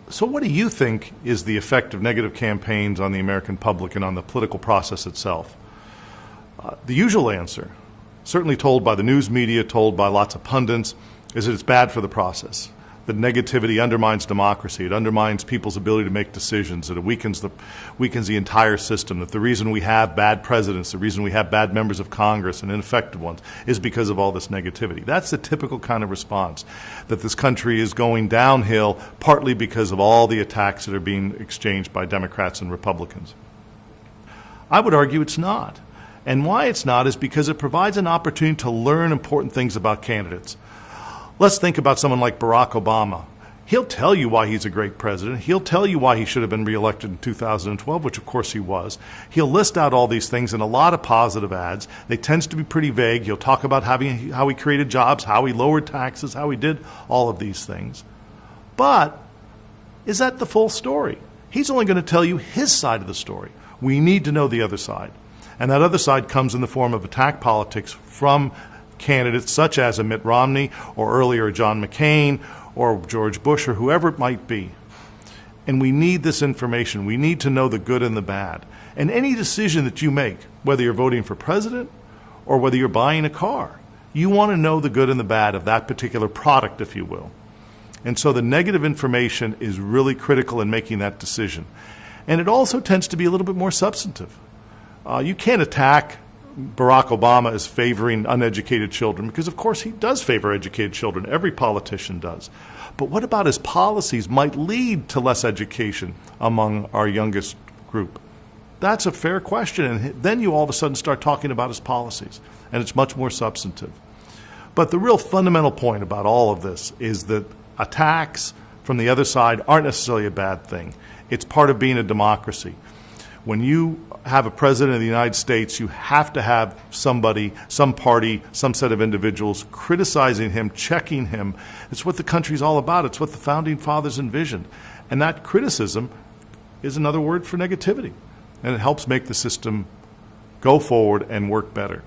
So what do you think is the effect of negative campaigns on the American public and on the political process itself? The usual answer, certainly told by the news media, told by lots of pundits, is that it's bad for the process. That negativity undermines democracy. It undermines people's ability to make decisions. That it weakens the entire system. That the reason we have bad presidents, the reason we have bad members of Congress and ineffective ones, is because of all this negativity. That's the typical kind of response. That this country is going downhill partly because of all the attacks that are being exchanged by Democrats and Republicans. I would argue it's not. And why it's not is because it provides an opportunity to learn important things about candidates. Let's think about someone like Barack Obama. He'll tell you why he's a great president. He'll tell you why he should have been reelected in 2012, which of course he was. He'll list out all these things in a lot of positive ads. They tend to be pretty vague. He'll talk about how he created jobs, how he lowered taxes, how he did all of these things. But is that the full story? He's only going to tell you his side of the story. We need to know the other side. And that other side comes in the form of attack politics from candidates such as a Mitt Romney or earlier John McCain or George Bush or whoever it might be. And we need this information. We need to know the good and the bad. And any decision that you make, whether you're voting for president or whether you're buying a car, you want to know the good and the bad of that particular product, if you will. And so the negative information is really critical in making that decision. And it also tends to be a little bit more substantive. You can't attack Barack Obama as favoring uneducated children, because of course he does favor educated children. Every politician does. But what about his policies might lead to less education among our youngest group? That's a fair question, and then you all of a sudden start talking about his policies, and it's much more substantive. But the real fundamental point about all of this is that attacks from the other side aren't necessarily a bad thing. It's part of being a democracy. When you have a president of the United States, you have to have somebody, some party, some set of individuals criticizing him, checking him. It's what the country's all about. It's what the founding fathers envisioned. And that criticism is another word for negativity. And it helps make the system go forward and work better.